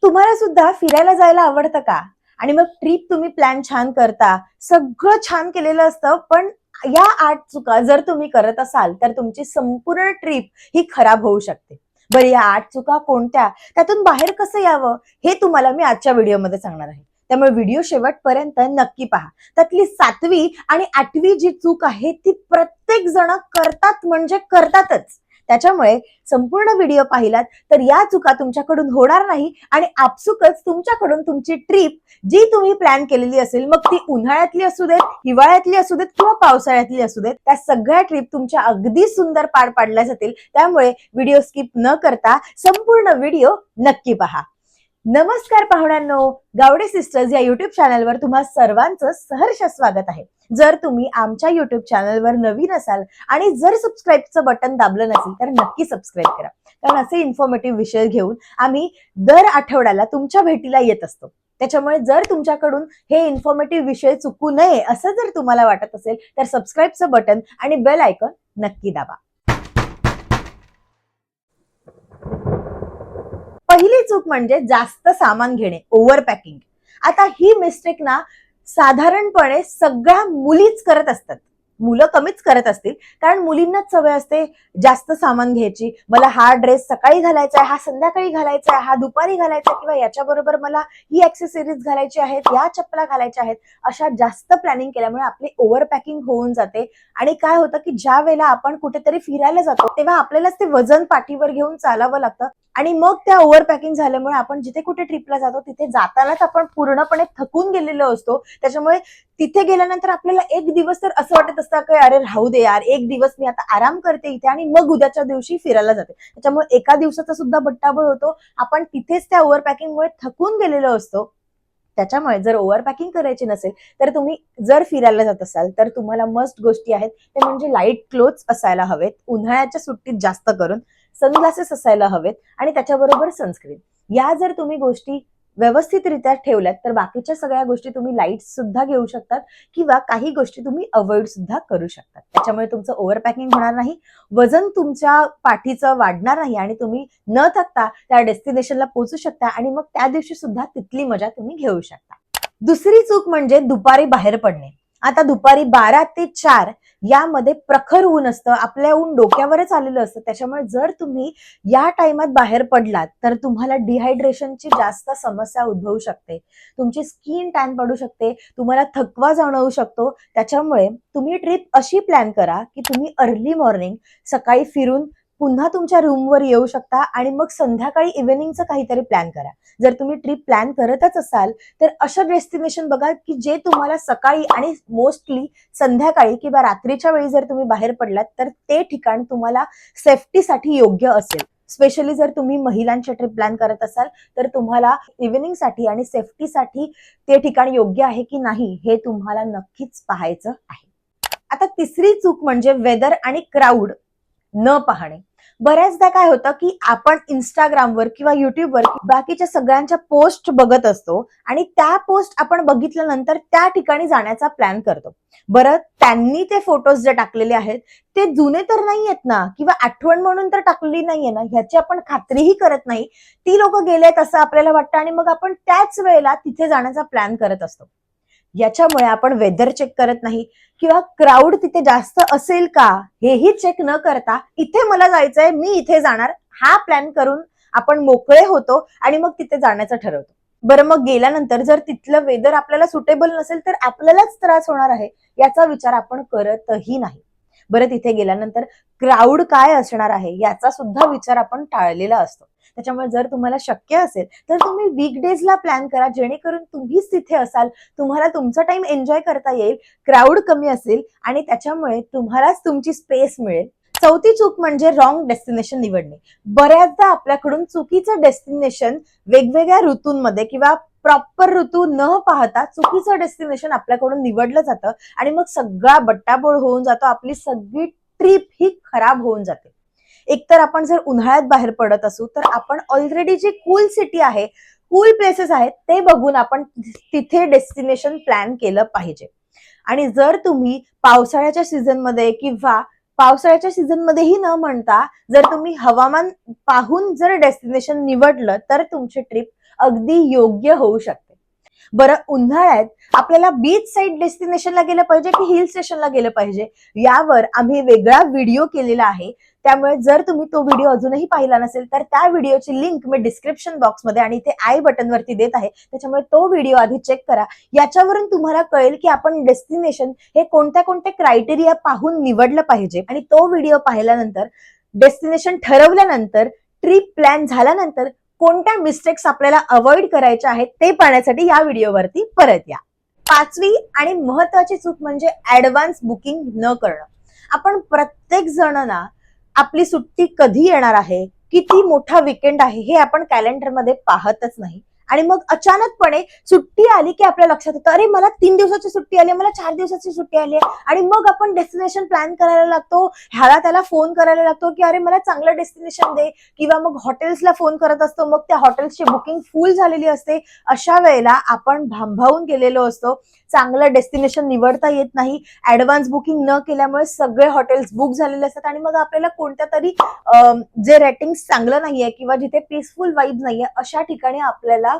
तुम्हाला सुद्धा फिरायला जायला आवडतं का? आणि मग ट्रिप तुम्ही प्लॅन छान करता, सगळं छान केलेलं असतं, पण या 8 चुका जर तुम्ही करत असाल, तर तुमची संपूर्ण ट्रिप ही खराब होऊ शकते. बरं, या 8 चुका कोणत्या? त्यातून बाहेर कसं यावं? हे तुम्हाला मी आजच्या व्हिडिओमध्ये सांगणार आहे. त्यामुळे व्हिडिओ शेवटपर्यंत नक्की पहा. त्यातली 7वी आणि 8वी जी चूक आहे, ती प्रत्येक जण करतात म्हणजे करतातच. त्याच्यामुळे संपूर्ण व्हिडिओ पाहिलात तर या चुका तुमच्याकडून होणार नाही आणि आपसुकच तुमच्याकडून तुमची ट्रिप जी तुम्ही प्लॅन केलेली असेल, मग ती उन्हाळ्यातली असू देत, हिवाळ्यातली असू देत किंवा पावसाळ्यातली असू देत, त्या सगळ्या ट्रिप तुमच्या अगदी सुंदर पार पाडल्या जातील. त्यामुळे व्हिडिओ स्किप न करता संपूर्ण व्हिडिओ नक्की पहा. नमस्कार पाहुण्यांनो, गावडे सिस्टर्स या युट्यूब चॅनलवर तुम्हा सर्वांचं सहर्ष स्वागत आहे. जर तुम्ही आमच्या युट्यूब चॅनलवर नवीन असाल आणि जर सबस्क्राईबचं बटन दाबलं नसेल तर नक्की सबस्क्राईब करा, कारण असे इन्फॉर्मेटिव्ह विषय घेऊन आम्ही दर आठवड्याला तुमच्या भेटीला येत असतो. त्याच्यामुळे जर तुमच्याकडून हे इन्फॉर्मेटिव्ह विषय चुकू नये असं जर तुम्हाला वाटत असेल तर सबस्क्राईबचं बटन आणि बेल आयकॉन नक्की दाबा. पहिली चूक म्हणजे जास्त सामान घेणे, ओव्हर पॅकिंग. आता ही मिस्टेक ना साधारणपणे सगळ्या मुलीच करत असतात. मुलं कमीच करत असतील, कारण मुलींनाच सवय असते जास्त सामान घ्यायची. मला हा ड्रेस सकाळी घालायचा आहे, हा संध्याकाळी घालायचा आहे, हा दुपारी घालायचा आहे, किंवा याच्याबरोबर मला ही ऍक्सेसरीज घालायची आहेत, या चपला घालायच्या आहेत. अशा जास्त प्लॅनिंग केल्यामुळे आपली ओव्हर पॅकिंग होऊन जाते. आणि काय होतं की ज्या वेळेला आपण कुठेतरी फिरायला जातो तेव्हा आपल्यालाच ते वजन पाठीवर घेऊन चालावं लागतं. आणि मग त्या ओव्हर पॅकिंग झाल्यामुळे आपण जिथे कुठे ट्रिपला जातो तिथे जातानाच आपण पूर्णपणे थकून गेलेलो असतो. त्याच्यामुळे तिथे गेल्यानंतर आपल्याला एक दिवस तर असं वाटत असतं की अरे राहू दे यार, एक दिवस मी आता आराम करते इथे आणि मग उद्याच्या दिवशी फिरायला जाते. त्याच्यामुळे एका दिवसाचा सुद्धा बट्टाबळ होतो. आपण तिथेच त्या ओव्हर पॅकिंगमुळे थकून गेलेलो असतो. त्याच्यामुळे जर ओव्हर पॅकिंग करायची नसेल तर तुम्ही जर फिरायला जात असाल तर तुम्हाला मस्ट गोष्टी आहेत ते म्हणजे लाईट क्लोथ्स असायला हवेत, उन्हाळ्याच्या सुट्टीत जास्त करून सनग्लासेस असायला हवेत आणि त्याच्याबरोबर सनस्क्रीन. या जर तुम्ही गोष्टी व्यवस्थितरित्या ठेवल्यात तर बाकीच्या सगळ्या गोष्टी तुम्ही लाईट सुद्धा घेऊ शकतात किंवा काही गोष्टी तुम्ही अवॉइड सुद्धा करू शकतात. त्याच्यामुळे तुमचं ओव्हर पॅकिंग होणार नाही, वजन तुमच्या पाठीचं वाढणार नाही आणि तुम्ही न थकता त्या डेस्टिनेशनला पोहोचू शकता आणि मग त्या दिवशी सुद्धा तिथली मजा तुम्ही घेऊ शकता. दुसरी चूक म्हणजे दुपारी बाहेर पडणे. आता दुपारी 12 ते 4 यामध्ये प्रखर ऊन असतं, आपल्या ऊन डोक्यावरच आलेलं असतं. त्याच्यामुळे जर तुम्ही या टाइमात बाहेर पडलात तर तुम्हाला डिहायड्रेशनची जास्त समस्या उद्भवू शकते, तुमची स्किन टॅन पडू शकते, तुम्हाला थकवा जाणवू शकतो. त्याच्यामुळे तुम्ही ट्रिप अशी प्लॅन करा की तुम्ही अर्ली मॉर्निंग सकाळी फिरून पुन्हा तुमच्या रूमवर येऊ शकता आणि मग संध्याकाळी इव्हिनिंगचं काहीतरी प्लॅन करा. जर तुम्ही ट्रिप प्लॅन करतच असाल तर अशा डेस्टिनेशन बघा की जे तुम्हाला सकाळी आणि मोस्टली संध्याकाळी किंवा रात्रीच्या वेळी जर तुम्ही बाहेर पडलात तर ते ठिकाण तुम्हाला सेफ्टीसाठी योग्य असेल. स्पेशली जर तुम्ही महिलांची ट्रिप प्लॅन करत असाल तर तुम्हाला इव्हिनिंगसाठी आणि सेफ्टीसाठी ते ठिकाण योग्य आहे की नाही हे तुम्हाला नक्कीच पाहायचं आहे. आता तिसरी चूक म्हणजे वेदर आणि क्राऊड न पाहणे. बऱ्याचदा काय होतं की आपण इंस्टाग्रामवर किंवा युट्यूबवर बाकीच्या सगळ्यांच्या पोस्ट बघत असतो आणि त्या पोस्ट आपण बघितल्यानंतर त्या ठिकाणी जाण्याचा प्लॅन करतो. बरं, त्यांनी ते फोटोज जे टाकलेले आहेत ते जुने तर नाही आहेत ना, किंवा आठवण म्हणून तर टाकलेली नाहीये ना, ह्याची आपण खात्रीही करत नाही. ती लोक गेलेत असं आपल्याला वाटतं आणि मग आपण त्याच वेळेला तिथे जाण्याचा प्लॅन करत असतो. याच्यामुळे आपण वेदर चेक करत नाही किंवा क्राऊड तिथे जास्त असेल का हेही चेक न करता इथे मला जायचंय, मी इथे जाणार, हा प्लॅन करून आपण मोकळे होतो आणि मग तिथे जाण्याचं ठरवतो. बरं, मग गेल्यानंतर जर तिथलं वेदर आपल्याला सुटेबल नसेल तर आपल्यालाच त्रास होणार आहे याचा विचार आपण करतही नाही. बरं, तिथे गेल्यानंतर क्राऊड काय असणार आहे याचा सुद्धा विचार आपण टाळलेला असतो. त्याच्यामुळे जर तुम्हाला शक्य असेल तर तुम्ही वीकडेजला प्लॅन करा, जेणेकरून तुम्हीच तिथे असाल, तुम्हाला तुमचा टाइम एन्जॉय करता येईल, क्राऊड कमी असेल आणि त्याच्यामुळे तुम्हालाच तुमची स्पेस मिळेल. चौथी चूक म्हणजे रॉंग डेस्टिनेशन निवडणे. बऱ्याचदा आपल्याकडून चुकीचं डेस्टिनेशन वेगवेगळ्या ऋतूंमध्ये किंवा प्रॉपर ऋतू न पाहता चुकीचं डेस्टिनेशन आपल्याकडून निवडलं जातं आणि मग सगळा बट्टाबोळ होऊन जातो, आपली सगळी ट्रिप ही खराब होऊन जाते. एकतर आपण जर उन्हाळ्यात बाहेर पडत असू तर आपण ऑलरेडी जी कूल सिटी आहे, कूल प्लेसेस आहेत ते बघून आपण तिथे डेस्टिनेशन प्लॅन केलं पाहिजे. आणि जर तुम्ही पावसाळ्याच्या सीझन मध्ये किंवा पावसाळ्याच्या सीझन मध्येही न म्हणता जर तुम्ही हवामान पाहून जर डेस्टिनेशन निवडलं तर तुमची ट्रिप अगदी योग्य होऊ शकते. बरं, उन्हाळ्यात आपल्याला बीच साइड डेस्टिनेशनला गेलं पाहिजे की हिल स्टेशनला गेलं पाहिजे, यावर आम्ही वेगळा व्हिडिओ केलेला आहे. त्यामुळे जर तुम्ही तो व्हिडिओ अजूनही पाहिला नसेल तर त्या व्हिडिओची लिंक मी डिस्क्रिप्शन बॉक्समध्ये आणि ते आय बटन वरती देत आहे, त्याच्यामुळे तो व्हिडिओ आधी चेक करा. याच्यावरून तुम्हाला कळेल की आपण डेस्टिनेशन हे कोणत्या कोणत्या क्रायटेरिया पाहून निवडलं पाहिजे. आणि तो व्हिडिओ पाहिल्यानंतर, डेस्टिनेशन ठरवल्यानंतर, ट्रिप प्लॅन झाल्यानंतर कोणत्या मिस्टेक्स आपल्याला अवॉइड करायच्या आहेत ते पाहण्यासाठी या व्हिडिओवरती परत या. 5वी आणि महत्वाची चूक म्हणजे ऍडव्हान्स बुकिंग न करणं. आपण प्रत्येक जण ना आपली सुट्टी कधी येणार आहे, किती मोठा वीकेंड आहे हे आपण कॅलेंडरमध्ये पाहतच नाही. आणि मग अचानकपणे सुट्टी आली की आपल्या लक्षात येतं, अरे मला 3 दिवसाची सुट्टी आली, मला 4 दिवसाची सुट्टी आली. आणि मग आपण डेस्टिनेशन प्लॅन करायला लागतो, ह्याला त्याला फोन करायला लागतो की अरे मला चांगलं डेस्टिनेशन दे, किंवा मग हॉटेल्सला फोन करत असतो, मग त्या हॉटेल्सची बुकिंग फुल झालेली असते. अशा वेळेला आपण भांबावून गेलेलो असतो, चांगलं डेस्टिनेशन निवडता येत नाही, ऍडव्हान्स बुकिंग न केल्यामुळे सगळे हॉटेल्स बुक झालेले असतात. आणि मग आपल्याला कोणत्या तरी जे रेटिंग चांगलं नाहीये किंवा जिथे पीसफुल वाईब नाहीये अशा ठिकाणी आपल्याला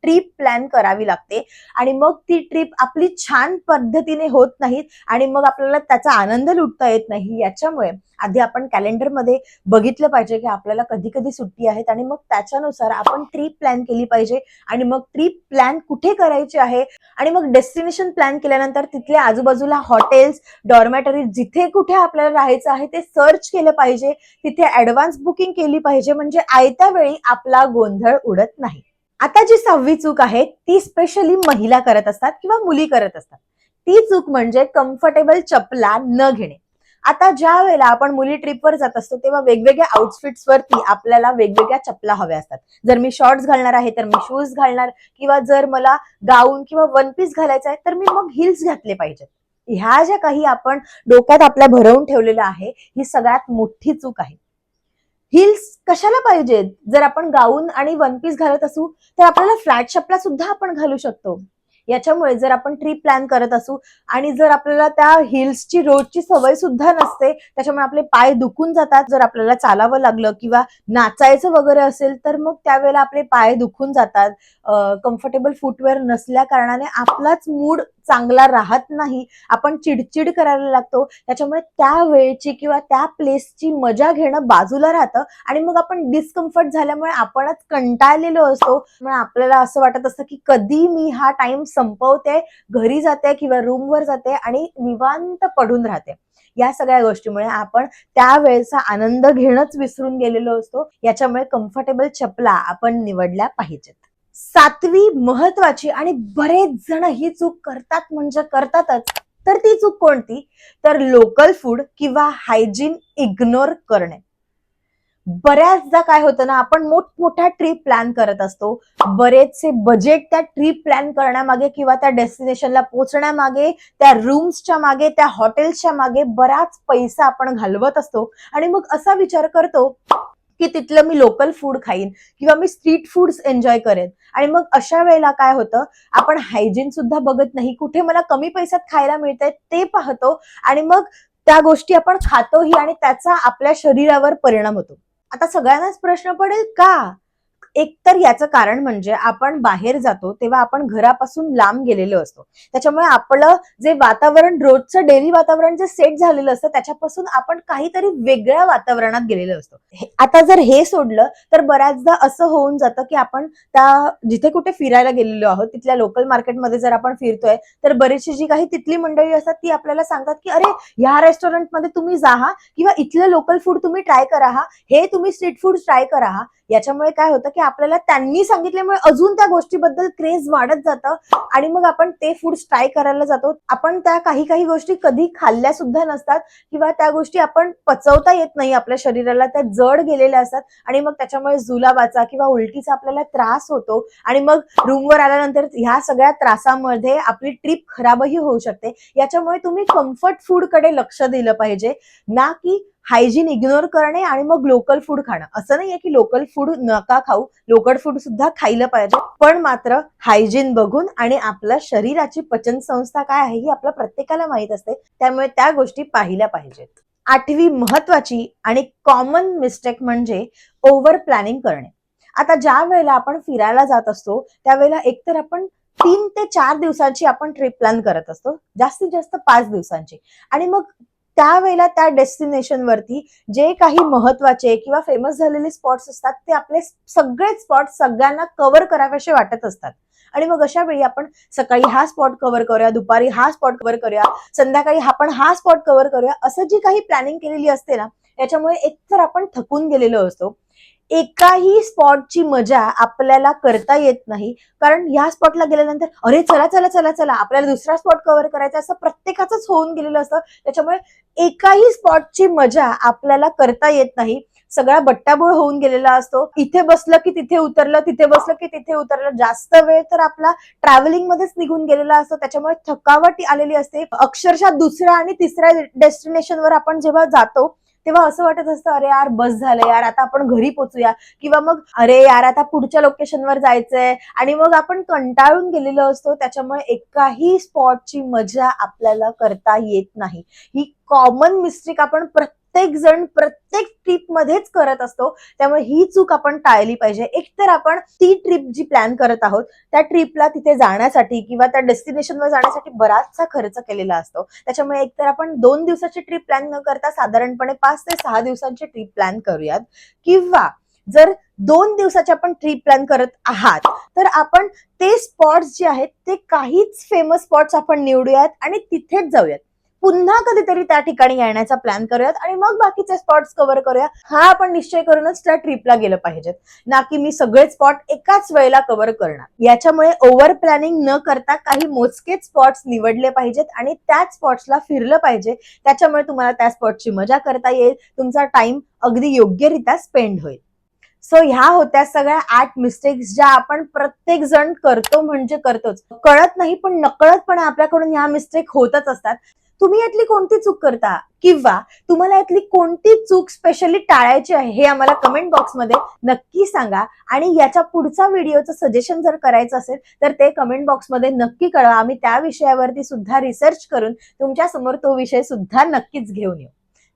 ट्रिप प्लॅन करावी लागते. आणि मग ती ट्रिप आपली छान पद्धतीने होत नाहीत आणि मग आपल्याला त्याचा आनंद लुटता येत नाही. याच्यामुळे आधी आपण कॅलेंडरमध्ये बघितलं पाहिजे की आपल्याला कधी कधी सुट्टी आहेत आणि मग त्याच्यानुसार आपण ट्रिप प्लॅन केली पाहिजे. आणि मग ट्रिप प्लॅन कुठे करायची आहे आणि मग डेस्टिनेशन प्लॅन केल्यानंतर तिथल्या आजूबाजूला हॉटेल्स, डॉर्मॅटरी, जिथे कुठे आपल्याला राहायचं आहे ते सर्च केलं पाहिजे, तिथे ऍडव्हान्स बुकिंग केली पाहिजे, म्हणजे आयत्या वेळी आपला गोंधळ उडत नाही. आता जी 6वी चूक आहे ती स्पेशली महिला करत असतात किंवा मुली करत असतात. ती चूक म्हणजे कम्फर्टेबल चपला न घेणे. आता ज्या वेळेला आपण मुली ट्रिपवर जात असतो तेव्हा वेगवेगळ्या आउटफिट्स वरती आपल्याला वेगवेगळ्या चपला हव्या असतात. जर मी शॉर्ट्स घालणार आहे तर मी शूज घालणार, किंवा जर मला गाऊन किंवा वन पीस घालायचा आहे तर मी मग हिल्स घातले पाहिजेत. ह्या ज्या काही आपण डोक्यात आपल्या भरवून ठेवलेलं आहे ही सगळ्यात मोठी चूक आहे. हिल्स कशाला पाहिजेत? जर आपण गाऊन आणि वन पीस घालत असू तर आपल्याला फ्लॅट चपला सुद्धा आपण घालू शकतो. याच्यामुळे जर आपण ट्रिप प्लॅन करत असू आणि जर आपल्याला त्या हिल्सची रोजची सवय सुद्धा नसते, त्याच्यामुळे आपले पाय दुखून जातात. जर आपल्याला चालावं लागलं किंवा नाचायचं वगैरे असेल तर मग त्यावेळेला आपले पाय दुखून जातात. कम्फर्टेबल फुटवेअर नसल्या कारणाने आपलाच मूड चांगला राहत नाही, आपण चिडचिड करायला लागतो. त्याच्यामुळे त्या वेळची किंवा त्या प्लेसची मजा घेणं बाजूला राहतं आणि मग आपण डिस्कम्फर्ट झाल्यामुळे आपणच कंटाळलेलो असतो. मग आपल्याला असं वाटत असतं की कधी मी हा टाइम संपवते, घरी जाते किंवा रूमवर जाते आणि निवांत पडून राहते. या सगळ्या गोष्टीमुळे आपण त्यावेळेचा आनंद घेणंच विसरून गेलेलो असतो. याच्यामुळे कम्फर्टेबल चपला आपण निवडल्या पाहिजेत. 7वी महत्वाची आणि बरेच जण ही चूक करतात म्हणजे करतातच. तर ती चूक कोणती? तर लोकल फूड किंवा हायजीन इग्नोर करणे. बऱ्याचदा काय होतं ना, आपण मोठमोठ्या ट्रिप प्लॅन करत असतो, बरेचसे बजेट त्या ट्रिप प्लॅन करण्यामागे किंवा त्या डेस्टिनेशनला पोहोचण्यामागे, त्या रूम्सच्या मागे, त्या हॉटेल्सच्या मागे बराच पैसा आपण घालवत असतो. आणि मग असा विचार करतो की तिथलं मी लोकल फूड खाईन किंवा मी स्ट्रीट फूड्स एन्जॉय करेन. आणि मग अशा वेळेला काय होतं, आपण हायजीन सुद्धा बघत नाही, कुठे मला कमी पैशात खायला मिळतंय ते पाहतो आणि मग त्या गोष्टी आपण खातोही आणि त्याचा आपल्या शरीरावर परिणाम होतो. आता सगळ्यांनाच प्रश्न पडेल का? एकतर याचं कारण म्हणजे आपण बाहेर जातो तेव्हा आपण घरापासून लांब गेलेलो असतो. त्याच्यामुळे आपलं जे वातावरण, रोजचं डेली वातावरण जे सेट झालेलं असतं त्याच्यापासून आपण काहीतरी वेगळ्या वातावरणात गेलेलो असतो. आता जर हे सोडलं तर बऱ्याचदा असं होऊन जातं की आपण त्या जिथे कुठे फिरायला गेलेलो आहोत तिथल्या लोकल मार्केटमध्ये जर आपण फिरतोय तर बरीचशी जी काही तिथली मंडळी असतात ती आपल्याला सांगतात की अरे ह्या रेस्टॉरंटमध्ये तुम्ही जा हा, किंवा इथलं लोकल फूड तुम्ही ट्राय करा हा, हे तुम्ही स्ट्रीट फूड ट्राय करा हा. याच्यामुळे काय होतं की आपल्याला त्यांनी सांगितल्यामुळे अजून त्या गोष्टीबद्दल क्रेज वाढत जातं आणि मग आपण ते फूड ट्राय करायला जातो. आपण त्या काही काही गोष्टी कधी खाल्ल्या सुद्धा नसतात किंवा त्या गोष्टी आपण पचवता येत नाही आपल्या शरीराला, त्या जड गेलेल्या असतात आणि मग त्याच्यामुळे जुलाबाचा किंवा उलटीचा आपल्याला त्रास होतो. आणि मग रूमवर आल्यानंतर ह्या सगळ्या त्रासामध्ये आपली ट्रिप खराबही होऊ शकते. याच्यामुळे तुम्ही कम्फर्ट फूड कडे लक्ष दिलं पाहिजे, ना की हायजीन इग्नोर करणे आणि मग लोकल फूड खाणं. असं नाहीये की लोकल फूड नका खाऊ, लोकल फूड सुद्धा खायला पाहिजे, पण मात्र हायजीन बघून. आणि आपल्या शरीराची पचन संस्था काय आहे ही आपल्या प्रत्येकाला माहित असते, त्यामुळे त्या गोष्टी पाहिल्या पाहिजेत. 8वी महत्वाची आणि कॉमन मिस्टेक म्हणजे ओव्हर प्लॅनिंग करणे. आता ज्या वेळेला आपण फिरायला जात असतो त्यावेळेला एकतर आपण 3 ते 4 दिवसांची आपण ट्रिप प्लॅन करत असतो, जास्तीत जास्त 5 दिवसांची. आणि मग त्यावेळेला त्या डेस्टिनेशन वरती जे काही महत्वाचे किंवा फेमस झालेले स्पॉट्स असतात ते आपले सगळे स्पॉट सगळ्यांना कव्हर करावेसे वाटत असतात. आणि मग अशा वेळी आपण सकाळी हा स्पॉट कव्हर करूया, दुपारी हा स्पॉट कव्हर करूया, संध्याकाळी आपण हा स्पॉट कव्हर करूया, असं जी काही प्लॅनिंग केलेली असते ना, त्याच्यामुळे एकतर आपण थकून गेलेलो असतो. एकाही स्पॉटची मजा आपल्याला करता येत नाही, कारण ह्या स्पॉटला गेल्यानंतर अरे चला चला चला चला आपल्याला दुसरा स्पॉट कव्हर करायचा, असं प्रत्येकाचंच होऊन गेलेलं असतं. त्याच्यामुळे एकाही स्पॉटची मजा आपल्याला करता येत नाही. सगळा बट्टाबोळ होऊन गेलेला असतो. इथे बसलं की तिथे उतरलं, तिथे बसलं की तिथे उतरलं. जास्त वेळ तर आपला ट्रॅव्हलिंग मध्येच निघून गेलेला असतो. त्याच्यामुळे थकावट आलेली असते. अक्षरशः दुसऱ्या आणि तिसऱ्या डेस्टिनेशनवर आपण जेव्हा जातो तेव्हा असं वाटत असतं अरे यार बस झालं यार, आता आपण घरी पोचूया, किंवा मग अरे यार आता पुढच्या लोकेशनवर जायचंय, आणि मग आपण कंटाळून गेलेलो असतो. त्याच्यामुळे एकाही स्पॉटची मजा आपल्याला करता येत नाही. ही कॉमन मिस्टेक आपण प्रत्येक जण प्रत्येक ट्रिप मध्येच करत असतो. त्यामुळे ही चूक आपण टाळली पाहिजे. एकतर आपण ती ट्रिप जी प्लॅन करत आहोत त्या ट्रिपला तिथे जाण्यासाठी किंवा त्या डेस्टिनेशनवर जाण्यासाठी बराचसा खर्च केलेला असतो. त्याच्यामुळे एकतर आपण 2 दिवसाची ट्रिप प्लॅन न करता साधारणपणे 5 ते 6 दिवसांची ट्रिप प्लॅन करूयात. किंवा जर 2 दिवसाची आपण ट्रिप प्लॅन करत आहात तर आपण ते स्पॉट्स जे आहेत ते काहीच फेमस स्पॉट्स आपण निवडूयात आणि तिथेच जाऊयात. पुन्हा कधीतरी त्या ठिकाणी येण्याचा प्लॅन करूयात आणि मग बाकीचे स्पॉट्स कव्हर करूया. हा आपण निश्चय करूनच त्या ट्रिपला गेलं पाहिजेत, ना की मी सगळे स्पॉट एकाच वेळेला कव्हर करणार. याच्यामुळे ओव्हर प्लॅनिंग न करता काही मोजकेच स्पॉट्स निवडले पाहिजेत आणि त्याच स्पॉट्सला फिरलं पाहिजे. त्याच्यामुळे तुम्हाला त्या स्पॉटची मजा करता येईल, तुमचा टाइम अगदी योग्यरित्या स्पेंड होईल. सो ह्या होत्या सगळ्या 8 मिस्टेक्स ज्या आपण प्रत्येक जण करतो म्हणजे करतोच. कळत नाही पण नकळतपणे आपल्याकडून ह्या मिस्टेक होतच असतात. तुम्ही यातली कोणती चूक करता किंवा तुम्हाला यातली कोणती चूक स्पेशली टाळायची आहे हे आम्हाला कमेंट बॉक्समध्ये नक्की सांगा. आणि याच्या पुढचा व्हिडिओचं सजेशन जर करायचं असेल तर ते कमेंट बॉक्समध्ये नक्की कळवा. आम्ही त्या विषयावरती सुद्धा रिसर्च करून तुमच्या समोर तो विषय सुद्धा नक्कीच घेऊन येऊ.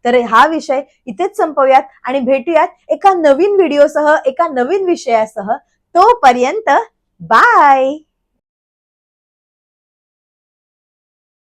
तर हा विषय इथेच संपवूयात आणि भेटूयात एका नवीन व्हिडिओसह, एका नवीन विषयासह. तोपर्यंत बाय.